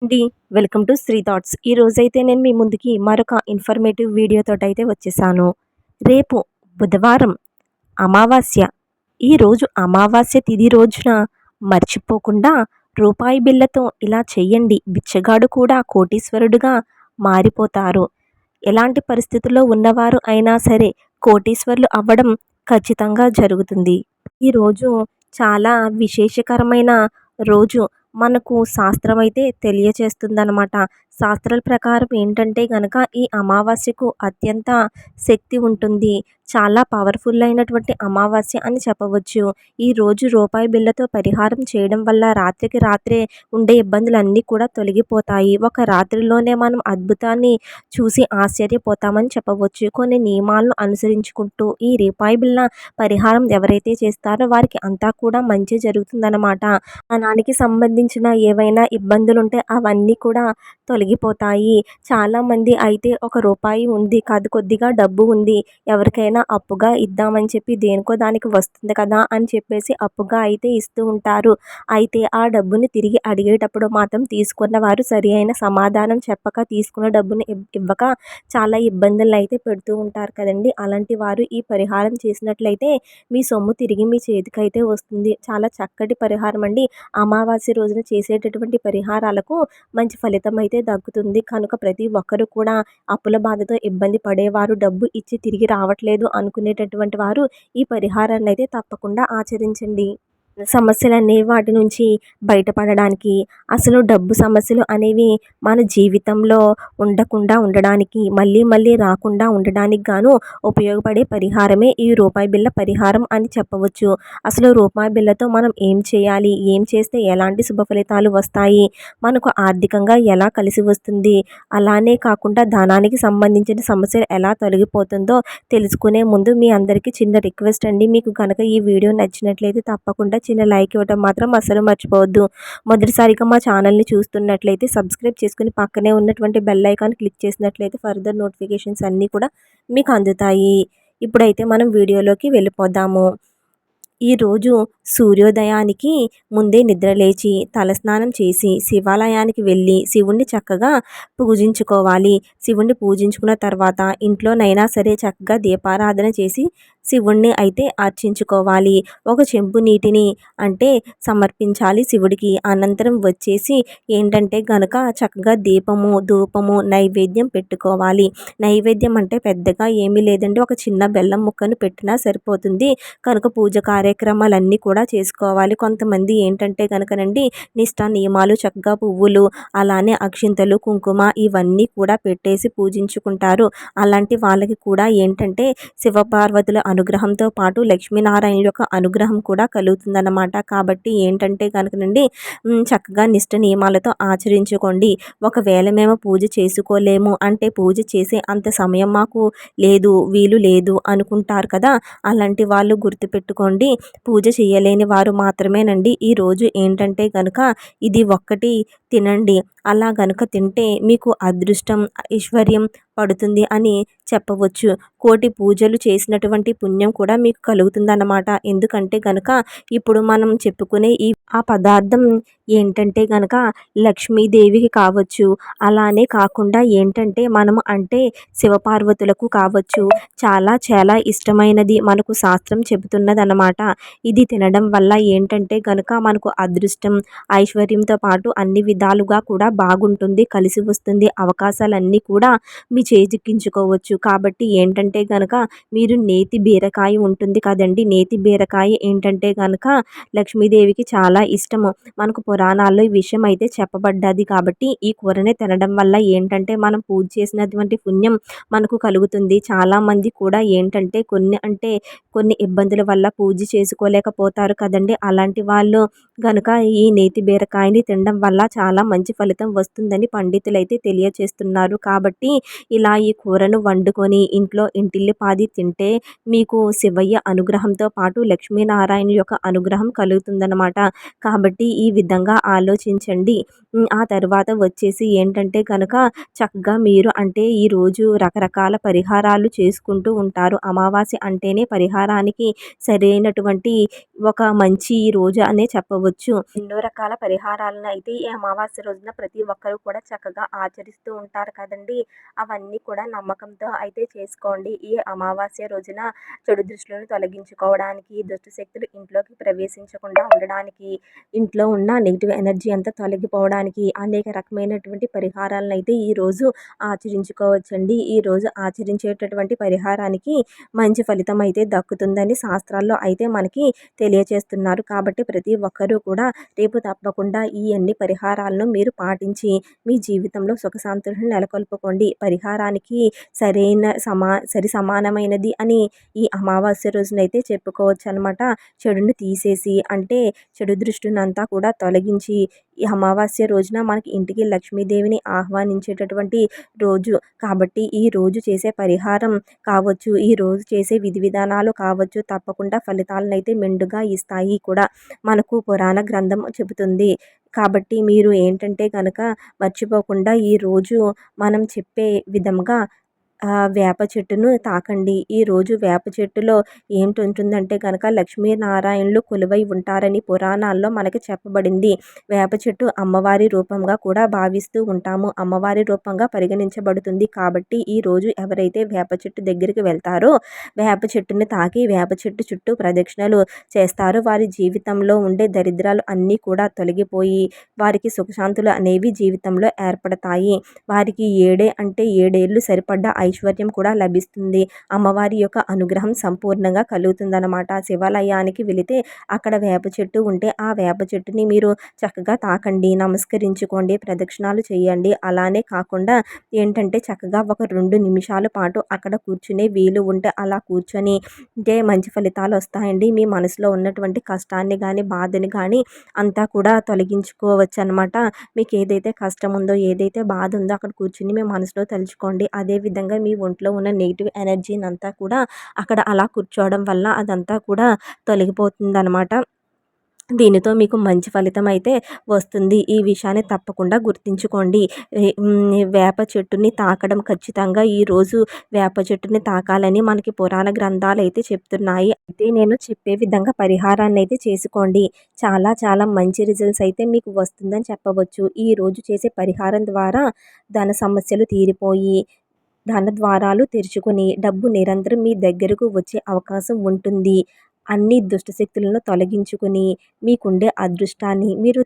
అండి. Welcome to Sri thoughts. ఈ రోజైతే నేను మీ ముందుకి మరొక ఇన్ఫర్మేటివ్ వీడియోతోటైతే వచ్చేసాను. రేపు బుధవారం అమావాస్య. ఈరోజు అమావాస్య తిథి రోజున మర్చిపోకుండా రూపాయి బిళ్ళతో ఇలా చెయ్యండి. బిచ్చగాడు కూడా కోటీశ్వరుడుగా మారిపోతారు. ఎలాంటి పరిస్థితుల్లో ఉన్నవారు అయినా సరే కోటీశ్వరులు అవ్వడం ఖచ్చితంగా జరుగుతుంది. ఈరోజు చాలా విశేషకరమైన రోజు మనకు శాస్త్రం అయితే తెలియచేస్తుందనమాట. శాస్త్రాల ప్రకారం ఏంటంటే గనక ఈ అమావాస్యకు అత్యంత శక్తి ఉంటుంది. చాలా పవర్ఫుల్ అయినటువంటి అమావాస్య అని చెప్పవచ్చు. ఈరోజు రూపాయి బిళ్ళతో పరిహారం చేయడం వల్ల రాత్రికి రాత్రే ఉండే ఇబ్బందులన్నీ కూడా తొలగిపోతాయి. ఒక రాత్రిలోనే మనం అద్భుతాన్ని చూసి ఆశ్చర్యపోతామని చెప్పవచ్చు. కొన్ని నియమాలను అనుసరించుకుంటూ ఈ రూపాయి బిళ్ళ పరిహారం ఎవరైతే చేస్తారో వారికి అంతా కూడా మంచి జరుగుతుందన్నమాట. ధనానికి సంబంధించిన ఏవైనా ఇబ్బందులుంటే అవన్నీ కూడా తొలగిపోతాయి. చాలామంది అయితే ఒక రూపాయి ఉంది కాదు, కొద్దిగా డబ్బు ఉంది, ఎవరికైనా అప్పుగా ఇద్దామని చెప్పి దేనికో దానికి వస్తుంది కదా అని చెప్పేసి అప్పుగా అయితే ఇస్తూ ఉంటారు. అయితే ఆ డబ్బుని తిరిగి అడిగేటప్పుడు మాత్రం తీసుకున్న వారు సరి అయిన సమాధానం చెప్పక తీసుకున్న డబ్బుని ఇవ్వక చాలా ఇబ్బందులను అయితే పెడుతూ ఉంటారు కదండి. అలాంటి వారు ఈ పరిహారం చేసినట్లయితే మీ సొమ్ము తిరిగి మీ చేతికైతే వస్తుంది. చాలా చక్కటి పరిహారం అండి. అమావాస్య రోజున చేసేటటువంటి పరిహారాలకు మంచి ఫలితం అయితే దక్కుతుంది. కనుక ప్రతి ఒక్కరు కూడా అప్పుల బాధతో ఇబ్బంది పడేవారు, డబ్బు ఇచ్చి తిరిగి రావట్లేదు అనుకునేటటువంటి వారు ఈ పరిహారాన్ని అయితే తప్పకుండా ఆచరించండి. సమస్యలన్నీ వాటి నుంచి బయటపడడానికి, అసలు డబ్బు సమస్యలు అనేవి మన జీవితంలో ఉండకుండా ఉండడానికి, మళ్ళీ మళ్ళీ రాకుండా ఉండడానికి గాను ఉపయోగపడే పరిహారమే ఈ రూపాయి బిళ్ళ పరిహారం అని చెప్పవచ్చు. అసలు రూపాయి బిళ్ళతో మనం ఏం చేయాలి, ఏం చేస్తే ఎలాంటి శుభ ఫలితాలు వస్తాయి, మనకు ఆర్థికంగా ఎలా కలిసి వస్తుంది, అలానే కాకుండా ధనానికి సంబంధించిన సమస్యలు ఎలా తొలగిపోతుందో తెలుసుకునే ముందు మీ అందరికీ చిన్న రిక్వెస్ట్ అండి. మీకు కనుక ఈ వీడియో నచ్చినట్లయితే తప్పకుండా చిన్న లైక్ ఇవ్వడం మాత్రం అస్సలు మర్చిపోవద్దు. మొదటిసారిగా మా ఛానల్ని చూస్తున్నట్లయితే సబ్స్క్రైబ్ చేసుకుని పక్కనే ఉన్నటువంటి బెల్ ఐకాన్ క్లిక్ చేసినట్లయితే ఫర్దర్ నోటిఫికేషన్స్ అన్నీ కూడా మీకు అందుతాయి. ఇప్పుడైతే మనం వీడియోలోకి వెళ్ళిపోదాము. ఈరోజు సూర్యోదయానికి ముందే నిద్రలేచి తలస్నానం చేసి శివాలయానికి వెళ్ళి శివుణ్ణి చక్కగా పూజించుకోవాలి. శివుణ్ణి పూజించుకున్న తర్వాత ఇంట్లోనైనా సరే చక్కగా దీపారాధన చేసి శివుణ్ణి అయితే అర్చించుకోవాలి. ఒక చెంబు నీటిని అంటే సమర్పించాలి శివుడికి. అనంతరం వచ్చేసి ఏంటంటే గనక చక్కగా దీపము, ధూపము, నైవేద్యం పెట్టుకోవాలి. నైవేద్యం అంటే పెద్దగా ఏమీ లేదండి, ఒక చిన్న బెల్లం ముక్కను పెట్టినా సరిపోతుంది. కనుక పూజ కార్యక్రమాలన్నీ కూడా చేసుకోవాలి. కొంతమంది ఏంటంటే కనుకనండి నిష్ట నియమాలు చక్కగా పువ్వులు, అలానే అక్షింతలు, కుంకుమ ఇవన్నీ కూడా పెట్టేసి పూజించుకుంటారు. అలాంటి వాళ్ళకి కూడా ఏంటంటే శివపార్వతుల అనుగ్రహంతో పాటు లక్ష్మీనారాయణ యొక్క అనుగ్రహం కూడా కలుగుతుందన్నమాట. కాబట్టి ఏంటంటే కనుకనండి చక్కగా నిష్ట నియమాలతో ఆచరించుకోండి. ఒకవేళ మేము పూజ చేసుకోలేము అంటే పూజ చేసే అంత సమయం మాకు లేదు, వీలు లేదు అనుకుంటారు కదా, అలాంటి వాళ్ళు గుర్తుపెట్టుకోండి. పూజ చేయలేని వారు మాత్రమేనండి ఈరోజు ఏంటంటే కనుక ఇది ఒక్కటి తినండి. అలా గనుక తింటే మీకు అదృష్టం, ఐశ్వర్యం పడుతుంది అని చెప్పవచ్చు. కోటి పూజలు చేసినటువంటి పుణ్యం కూడా మీకు కలుగుతుందన్నమాట. ఎందుకంటే గనక ఇప్పుడు మనం చెప్పుకునే ఆ పదార్థం ఏంటంటే గనక లక్ష్మీదేవికి కావచ్చు, అలానే కాకుండా ఏంటంటే మనం అంటే శివపార్వతులకు కావచ్చు చాలా చాలా ఇష్టమైనది మనకు శాస్త్రం చెబుతున్నదన్నమాట. ఇది తినడం వల్ల ఏంటంటే గనక మనకు అదృష్టం, ఐశ్వర్యంతో పాటు అన్ని విధాలుగా కూడా బాగుంటుంది, కలిసి వస్తుంది, అవకాశాలన్నీ కూడా మీ చేజిక్కించుకోవచ్చు. కాబట్టి ఏంటంటే గనక మీరు నేతి బీరకాయ ఉంటుంది కదండి, నేతి బీరకాయ ఏంటంటే గనక లక్ష్మీదేవికి చాలా ఇష్టము. మనకు పురాణాల్లో ఈ విషయం అయితే చెప్పబడ్డది. కాబట్టి ఈ కూరని తినడం వల్ల ఏంటంటే మనం పూజ చేసినటువంటి పుణ్యం మనకు కలుగుతుంది. చాలామంది కూడా ఏంటంటే కొన్ని ఇబ్బందుల వల్ల పూజ చేసుకోలేకపోతారు కదండి. అలాంటి వాళ్ళు గనుక ఈ నేతి బీరకాయని తినడం వల్ల చాలా మంచి ఫలితం వస్తుందని పండితులైతే తెలియచేస్తున్నారు. కాబట్టి ఇలా ఈ కూరను వండుకొని ఇంట్లో ఇంటిల్లిపాది తింటే మీకు శివయ్య అనుగ్రహంతో పాటు లక్ష్మీనారాయణ యొక్క అనుగ్రహం కలుగుతుందనమాట. కాబట్టి ఈ విధంగా ఆలోచించండి. ఆ తర్వాత వచ్చేసి ఏంటంటే గనక చక్కగా మీరు అంటే ఈరోజు రకరకాల పరిహారాలు చేసుకుంటూ ఉంటారు. అమావాస్య అంటేనే పరిహారానికి సరైనటువంటి ఒక మంచి రోజు అనే చెప్పవచ్చు. ఎన్నో రకాల పరిహారాలను అయితే ఈ అమావాస్య రోజున ప్రతి ఒక్కరు కూడా చక్కగా ఆచరిస్తూ ఉంటారు కదండీ! అవన్నీ కూడా నమ్మకంతో అయితే చేసుకోండి. ఈ అమావాస్య రోజున చెడు దృష్టులను తొలగించుకోవడానికి, దుష్ట శక్తులు ఇంట్లోకి ప్రవేశించకుండా ఉండడానికి, ఇంట్లో ఉన్న నెగెటివ్ ఎనర్జీ అంతా తొలగిపోవడానికి అనేక రకమైనటువంటి పరిహారాలను అయితే ఈరోజు ఆచరించుకోవచ్చండి. ఈరోజు ఆచరించేటటువంటి పరిహారానికి మంచి ఫలితం అయితే దక్కుతుందని శాస్త్రాల్లో అయితే మనకి తెలియచేస్తున్నారు. కాబట్టి ప్రతి ఒక్కరూ కూడా రేపు తప్పకుండా ఈ అన్ని పరిహారాలను మీరు పాటించి మీ జీవితంలో సుఖశాంతులను నెలకొల్పుకోండి. పరిహారానికి సరి సమానమైనది అని ఈ అమావాస్య రోజునైతే చెప్పుకోవచ్చనమాట. చెడుని తీసేసి అంటే చెడు దృష్టినంతా కూడా తొలగించి ఈ అమావాస్య రోజున మనకి ఇంటికి లక్ష్మీదేవిని ఆహ్వానించేటటువంటి రోజు. కాబట్టి ఈ రోజు చేసే పరిహారం కావచ్చు, ఈ రోజు చేసే విధి విధానాలు కావచ్చు తప్పకుండా ఫలితాలనైతే మెండుగా ఇస్తాయి కూడా. మనకు పురాణ గ్రంథం చెబుతుంది. కాబట్టి మీరు ఏంటంటే గనక మర్చిపోకుండా ఈరోజు మనం చెప్పే విధంగా వేప చెట్టును తాకండి. ఈరోజు వేప చెట్టులో ఏంటుంటుందంటే గనక లక్ష్మీనారాయణులు కొలువై ఉంటారని పురాణాల్లో మనకి చెప్పబడింది. వేప చెట్టు అమ్మవారి రూపంగా కూడా భావిస్తూ ఉంటాము. అమ్మవారి రూపంగా పరిగణించబడుతుంది. కాబట్టి ఈరోజు ఎవరైతే వేప చెట్టు దగ్గరికి వెళ్తారో వేప చెట్టుని తాకి వేప చెట్టు చుట్టూ ప్రదక్షిణలు చేస్తారో వారి జీవితంలో ఉండే దరిద్రాలు అన్నీ కూడా తొలగిపోయి వారికి సుఖశాంతులు అనేవి జీవితంలో ఏర్పడతాయి. వారికి అంటే 7 ఏళ్ళు సరిపడ్డ ఐశ్వర్యం కూడా లభిస్తుంది. అమ్మవారి యొక్క అనుగ్రహం సంపూర్ణంగా కలుగుతుందన్నమాట. శివాలయానికి వెళితే అక్కడ వేప చెట్టు ఉంటే ఆ వేప చెట్టుని మీరు చక్కగా తాకండి, నమస్కరించుకోండి, ప్రదక్షిణాలు చేయండి. అలానే కాకుండా ఏంటంటే చక్కగా ఒక 2 నిమిషాల పాటు అక్కడ కూర్చునే వీలు ఉంటే అలా కూర్చొని అంటే మంచి ఫలితాలు వస్తాయండి. మీ మనసులో ఉన్నటువంటి కష్టాన్ని కానీ బాధని కానీ అంతా కూడా తొలగించుకోవచ్చు అనమాట. మీకు ఏదైతే కష్టం ఉందో ఏదైతే బాధ ఉందో అక్కడ కూర్చుని మీ మనసులో తలుచుకోండి. అదేవిధంగా మీ ఒంట్లో ఉన్న నెగిటివ్ ఎనర్జీని అంతా కూడా అక్కడ అలా కూర్చోవడం వల్ల అదంతా కూడా తొలగిపోతుందనమాట. దీనితో మీకు మంచి ఫలితం అయితే వస్తుంది. ఈ విషయాన్ని తప్పకుండా గుర్తుంచుకోండి. వేప చెట్టుని తాకడం ఖచ్చితంగా ఈరోజు వేప చెట్టుని తాకాలని మనకి పురాణ గ్రంథాలు అయితే చెప్తున్నాయి. అయితే నేను చెప్పే విధంగా పరిహారాన్ని అయితే చేసుకోండి. చాలా చాలా మంచి రిజల్ట్స్ అయితే మీకు వస్తుందని చెప్పవచ్చు. ఈరోజు చేసే పరిహారం ద్వారా ధన సమస్యలు తీరిపోయి ధన ద్వారాలు తెరుచుకొని డబ్బు నిరంతరం మీ దగ్గరకు వచ్చే అవకాశం ఉంటుంది. అన్ని దుష్ట శక్తులను తొలగించుకొని మీకుండే అదృష్టాన్ని మీరు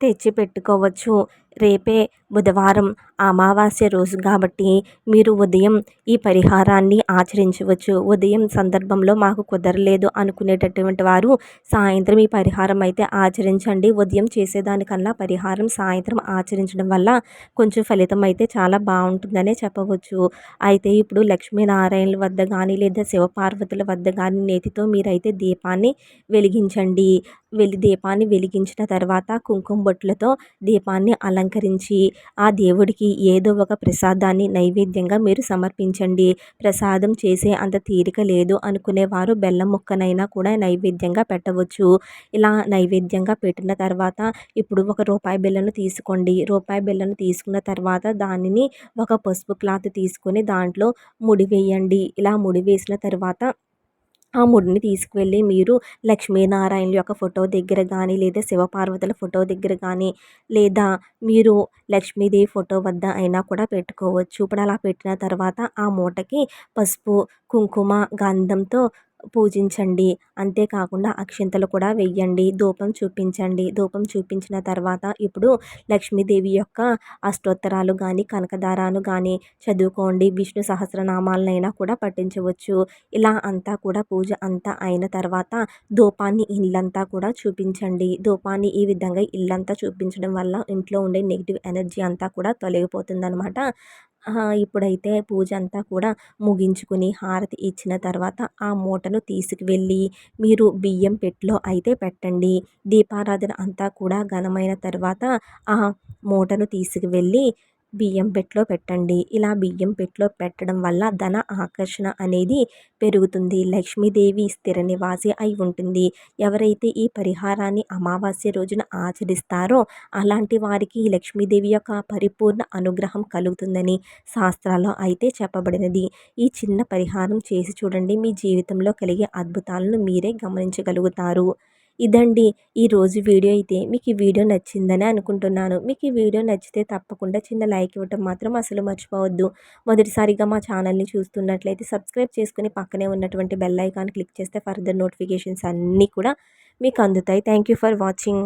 తెచ్చిపెట్టుకోవచ్చు. రేపే బుధవారం అమావాస్య రోజు కాబట్టి మీరు ఉదయం ఈ పరిహారాన్ని ఆచరించవచ్చు. ఉదయం సందర్భంలో మాకు కుదరలేదు అనుకునేటటువంటి వారు సాయంత్రం ఈ పరిహారం అయితే ఆచరించండి. ఉదయం చేసేదానికన్నా పరిహారం సాయంత్రం ఆచరించడం వల్ల కొంచెం ఫలితం అయితే చాలా బాగుంటుందనే చెప్పవచ్చు. అయితే ఇప్పుడు లక్ష్మీనారాయణుల వద్ద కానీ లేదా శివపార్వతుల వద్ద కానీ నేతితో మీరైతే దీపాన్ని వెలిగించండి. దీపాన్ని వెలిగించిన తర్వాత కుంకుమ బొట్లతో దీపాన్ని అలంకరించి ఆ దేవుడికి ఏదో ఒక ప్రసాదాన్ని నైవేద్యంగా మీరు సమర్పించండి. ప్రసాదం చేసే అంత తీరిక లేదు అనుకునేవారు బెల్లం ముక్కనైనా కూడా నైవేద్యంగా పెట్టవచ్చు. ఇలా నైవేద్యంగా పెట్టిన తర్వాత ఇప్పుడు ఒక రూపాయి బిళ్ళను తీసుకోండి. రూపాయి బిళ్ళను తీసుకున్న తర్వాత దానిని ఒక పసుపు క్లాత్ తీసుకొని దాంట్లో ముడి వేయండి. ఇలా ముడి వేసిన తర్వాత ఆ ముడిని తీసుకువెళ్ళి మీరు లక్ష్మీనారాయణుల యొక్క ఫోటో దగ్గర కానీ లేదా శివపార్వతుల ఫోటో దగ్గర కానీ లేదా మీరు లక్ష్మీదేవి ఫోటో వద్ద అయినా కూడా పెట్టుకోవచ్చు. ఇప్పుడు అలా పెట్టిన తర్వాత ఆ మూటకి పసుపు, కుంకుమ, గంధంతో పూజించండి. అంతేకాకుండా అక్షింతలు కూడా వెయ్యండి. ధూపం చూపించండి. ధూపం చూపించిన తర్వాత ఇప్పుడు లక్ష్మీదేవి యొక్క అష్టోత్తరాలు కానీ కనకదారాలు కానీ చదువుకోండి. విష్ణు సహస్రనామాలనైనా కూడా పఠించవచ్చు. ఇలా అంతా కూడా పూజ అంతా అయిన తర్వాత ధూపాన్ని ఇల్లంతా కూడా చూపించండి. ధూపాన్ని ఈ విధంగా ఇల్లంతా చూపించడం వల్ల ఇంట్లో ఉండే నెగిటివ్ ఎనర్జీ అంతా కూడా తొలగిపోతుందనమాట. ఇప్పుడైతే పూజ అంతా కూడా ముగించుకుని హారతి ఇచ్చిన తర్వాత ఆ మూటను తీసుకువెళ్ళి మీరు బియ్యం పెట్టెలో అయితే పెట్టండి. దీపారాధన అంతా కూడా ఘనమైన తర్వాత ఆ మూటను తీసుకువెళ్ళి బియ్యం పెట్టెలో పెట్టండి. ఇలా బియ్యం పెట్టెలో పెట్టడం వల్ల ధన ఆకర్షణ అనేది పెరుగుతుంది. లక్ష్మీదేవి స్థిర నివాసి అయి ఉంటుంది. ఎవరైతే ఈ పరిహారాన్ని అమావాస్య రోజున ఆచరిస్తారో అలాంటి వారికి ఈ లక్ష్మీదేవి యొక్క పరిపూర్ణ అనుగ్రహం కలుగుతుందని శాస్త్రాల్లో అయితే చెప్పబడినది. ఈ చిన్న పరిహారం చేసి చూడండి. మీ జీవితంలో కలిగే అద్భుతాలను మీరే గమనించగలుగుతారు. ఇదండి ఈరోజు వీడియో అయితే. మీకు ఈ వీడియో నచ్చిందని అనుకుంటున్నాను. మీకు ఈ వీడియో నచ్చితే తప్పకుండా చిన్న లైక్ ఇవ్వటం మాత్రం అసలు మర్చిపోవద్దు. మొదటిసారిగా మా ఛానల్ని చూస్తున్నట్లయితే సబ్స్క్రైబ్ చేసుకుని పక్కనే ఉన్నటువంటి బెల్ ఐకాన్ క్లిక్ చేస్తే ఫర్దర్ నోటిఫికేషన్స్ అన్నీ కూడా మీకు అందుతాయి. Thank you for watching.